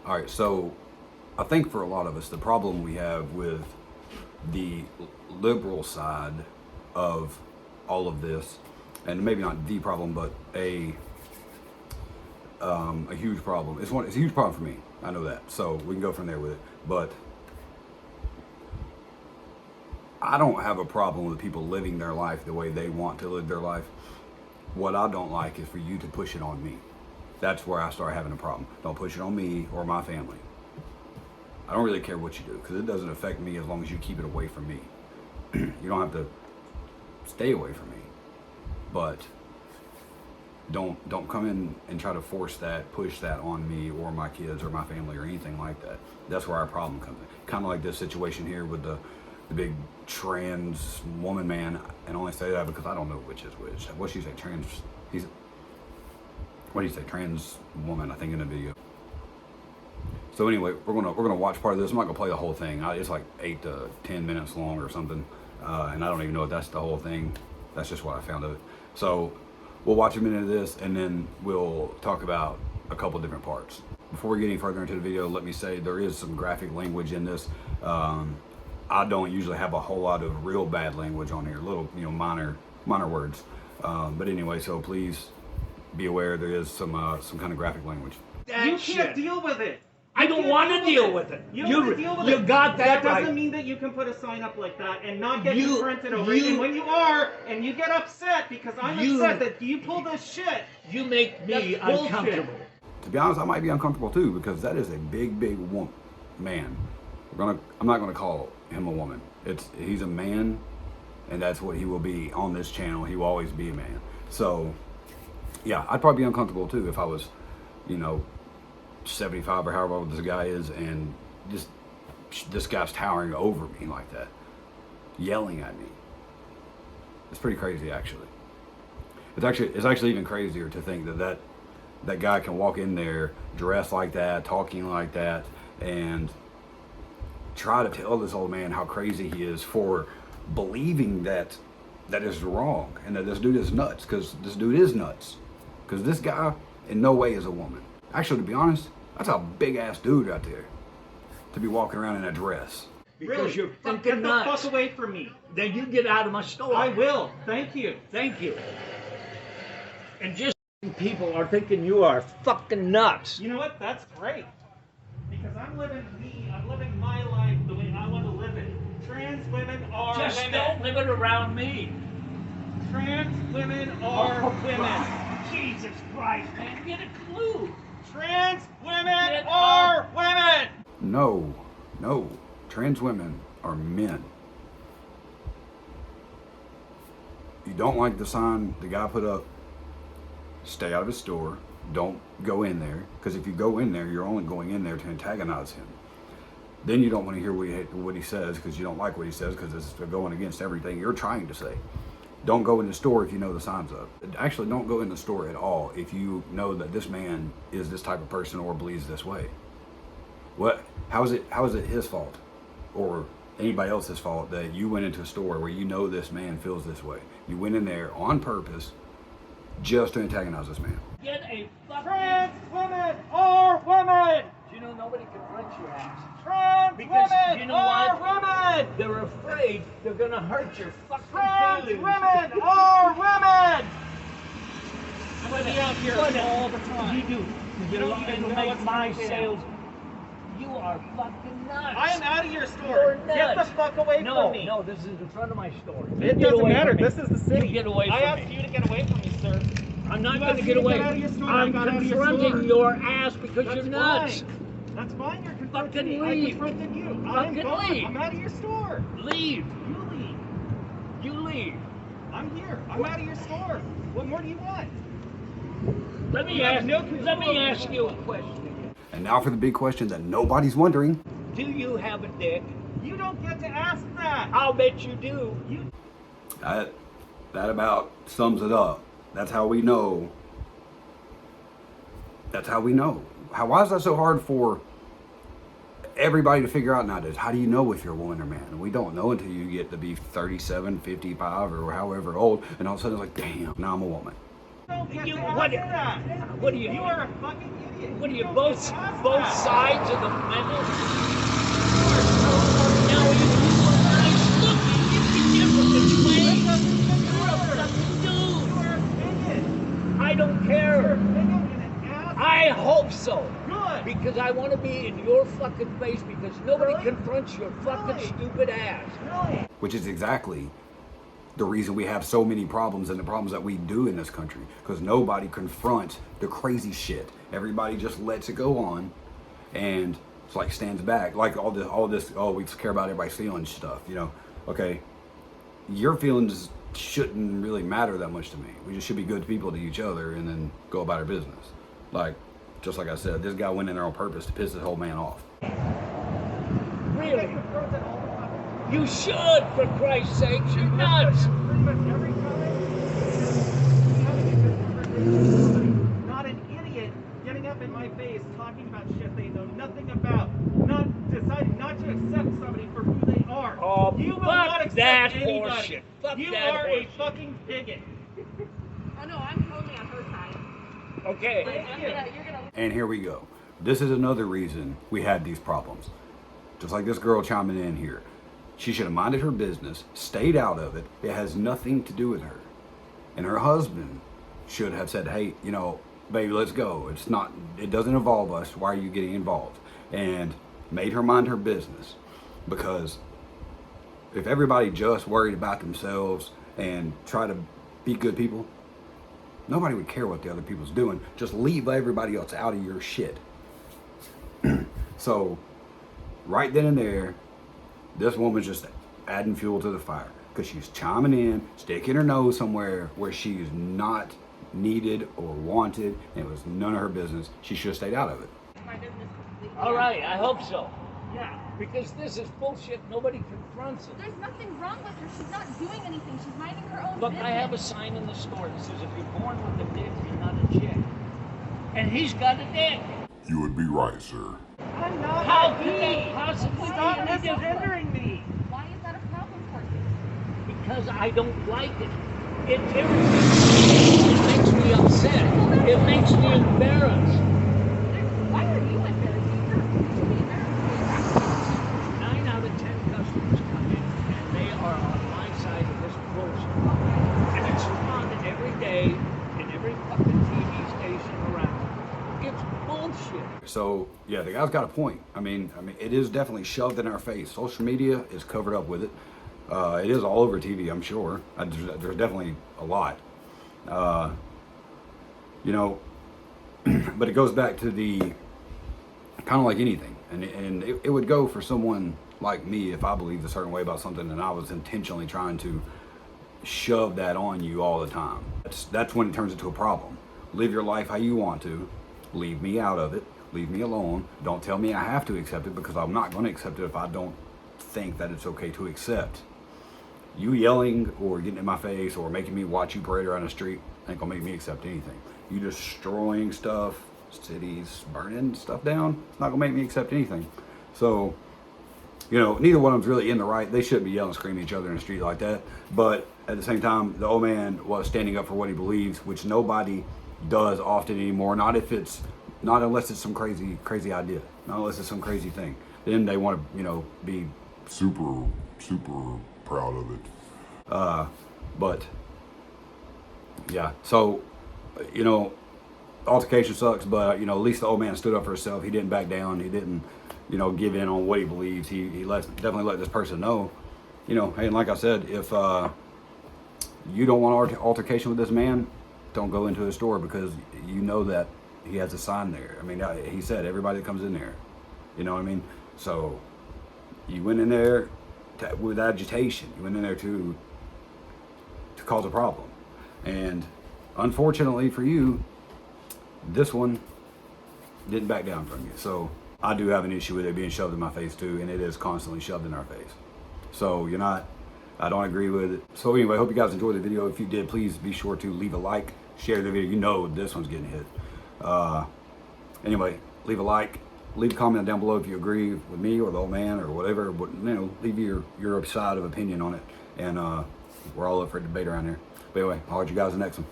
All right, so I think for a lot of us, the problem we have with the liberal side of all of this, and maybe not the problem, but a huge problem. It's a huge problem for me. I know that. So we can go from there with it. But I don't have a problem with people living their life the way they want to live their life. What I don't like is for you to push it on me. That's where I start having a problem. Don't push it on me or my family. I don't really care what you do because it doesn't affect me as long as you keep it away from me. You don't have to stay away from me, but don't come in and try to force that, push that on me or my kids or my family or anything like that. That's where our problem comes in. Kind of like this situation here with the big trans woman man, and I only say that because I don't know which is which. What she say? What do you say? Trans woman, I think, in the video. So anyway, we're gonna watch part of this. I'm not gonna play the whole thing. It's like 8 to 10 minutes long or something, and I don't even know if that's the whole thing. That's just what I found of it. So we'll watch a minute of this, and then we'll talk about a couple different parts. Before we get any further into the video, let me say there is some graphic language in this. I don't usually have a whole lot of real bad language on here, little, minor words. But anyway, so please be aware there is some kind of graphic language. You can't deal with it. I don't want to deal with it. You don't want to deal with it. You got that right. That doesn't mean that you can put a sign up like that and not get confronted over it. And when you are, and you get upset because I'm upset that you pull this shit. You make me uncomfortable. To be honest, I might be uncomfortable too because that is a big man. I'm not gonna call him a woman. He's a man, and that's what he will be on this channel. He will always be a man. So yeah, I'd probably be uncomfortable too if I was, 75 or however old this guy is, and just this guy's towering over me like that, yelling at me. It's pretty crazy, actually. It's actually even crazier to think that guy can walk in there dressed like that, talking like that, and try to tell this old man how crazy he is for believing that is wrong and that this dude is nuts, because this dude is nuts. Because this guy in no way is a woman. Actually, to be honest, that's a big ass dude right there to be walking around in a dress. Because really? you're fucking Get nuts. the fuck away from me. Then you get out of my store. I will. Thank you. Thank you. And just people are thinking you are fucking nuts. You know what? That's great. Because I'm living my life the way I want to live it. Trans women are Just women. don't live it around me. Trans women are women. Jesus Christ, man, get a clue. Trans women are women. No. Trans women are men. You don't like the sign the guy put up, stay out of his store, don't go in there, because if you go in there, you're only going in there to antagonize him. Then you don't want to hear what he says, because you don't like what he says, because it's going against everything you're trying to say. Don't go in the store if you know the signs up. Actually, don't go in the store at all if you know that this man is this type of person or believes this way. How is it his fault or anybody else's fault that you went into a store where you know this man feels this way? You went in there on purpose just to antagonize this man. Get a fucking... Trans women are women. You know, nobody can punch your ass. Trans women you know are what? women. They're afraid they're gonna hurt your fucking Trans feelings. women are women. I'm gonna be out here What all the time. You do. You don't even know make what's my going on. sales. You are fucking nuts. I am out of your store. You're Get the nuts. fuck away from me. No, this is in front of my store. It Get doesn't away matter. from me. This is the city. You get away from I asked me. you to get away from me, sir. I'm not You going asked to me get to away. get out of your store, I I'm got out of your confronting store. your ass because That's you're nuts. fine. That's fine. You're confronting Fucking me. leave. I confronted you. I'm Fucking gone. leave. I'm out of your store. Leave. You leave. You leave. I'm here. I'm out of your store. What more do you want? Let me You have ask. no control Let me over ask me. you a question again. And now for the big question that nobody's wondering. Do you have a dick? You don't get to ask that. I'll bet you do. That about sums it up. That's how we know. Why is that so hard for everybody to figure out nowadays? How do you know if you're a woman or man? We don't know until you get to be 37, 55, or however old, and all of a sudden it's like, damn, now I'm a woman. You don't get You- to what- ask that. what do you- You are a fucking idiot. What are you, both sides of the medal? Now you were nice looking, you're different way. You're a fucking dude. I don't care. I hope so. Good. Because I want to be in your fucking face because nobody confronts your fucking stupid ass. Really? Which is exactly the reason we have so many problems and the problems that we do in this country, because nobody confronts the crazy shit. Everybody just lets it go on and it's like stands back, like all this oh, we care about everybody's feelings stuff, you know. Okay, your feelings shouldn't really matter that much to me. We just should be good people to each other and then go about our business. Like, just like I said, this guy went in there on purpose to piss this whole man off. Really? You should, for Christ's sake. You're nuts. Not an idiot getting up in my face talking about shit they know nothing about. Not deciding not to accept somebody for who they are. Oh, you will fuck not accept that anybody. horseshit. Fuck you that are horseshit. a fucking bigot. Oh no, I'm totally on her side. Okay. Like, you're gonna. And here we go. This is another reason we had these problems. Just like this girl chiming in here. She should have minded her business, stayed out of it. It has nothing to do with her. And her husband should have said, hey, you know, baby, let's go. It doesn't involve us. Why are you getting involved? And made her mind her business. Because if everybody just worried about themselves and try to be good people, nobody would care what the other people's doing. Just leave everybody else out of your shit. So, right then and there, this woman's just adding fuel to the fire because she's chiming in, sticking her nose somewhere where she's not needed or wanted, and it was none of her business. She should have stayed out of it. My business completely. All right, I hope so. Yeah. Because this is bullshit. Nobody confronts it. There's nothing wrong with her. She's not doing anything. She's minding her own Look, business. I have a sign in the store that says if you're born with a dick, you're not a chick. And he's got a dick. You would be right, sir. I'm not. How could that possibly Stop be any different? mishgendering me. Why is that a problem for you? Because I don't like it. It irritates me. It makes me upset. It makes me embarrassed. Why are you embarrassed? You should be embarrassed. 9 out of 10 customers come in and they are on my side of this bullshit. And it's on every day in every fucking TV station around. It's bullshit. So yeah, the guy's got a point. I mean, it is definitely shoved in our face. Social media is covered up with it. It is all over TV, I'm sure. There's definitely a lot. You know, but it goes back to the kind of like anything, and it would go for someone like me if I believed a certain way about something and I was intentionally trying to shove that on you all the time. That's when it turns into a problem. Live your life how you want to. Leave me out of it. Leave me alone. Don't tell me I have to accept it because I'm not going to accept it if I don't think that it's okay to accept. You yelling or getting in my face or making me watch you parade around the street ain't gonna make me accept anything. You destroying stuff, cities, burning stuff down, it's not gonna make me accept anything. So, you know, neither one of them's really in the right. They shouldn't be yelling, screaming at each other in the street like that. But at the same time, the old man was standing up for what he believes, which nobody does often anymore. Not unless it's some crazy idea. Not unless it's some crazy thing. Then they want to, you know, be Super proud of it. but yeah, so, you know, altercation sucks, but, you know, at least the old man stood up for himself. He didn't back down. He didn't, you know, give in on what he believes. He definitely let this person know, you know, hey, and like I said, if you don't want altercation with this man, don't go into his store because you know that he has a sign there. I mean, he said everybody that comes in there, you know what I mean? So you went in there with agitation. You went in there to cause a problem. And unfortunately for you, this one didn't back down from you. So I do have an issue with it being shoved in my face too, and it is constantly shoved in our face. So I don't agree with it. So anyway, I hope you guys enjoyed the video. If you did, please be sure to leave a like, share the video. You know this one's getting hit. Anyway, leave a like. Leave a comment down below if you agree with me or the old man or whatever. But, you know, leave your side of opinion on it. And we're all up for a debate around here. But anyway, I'll let you guys in the next one.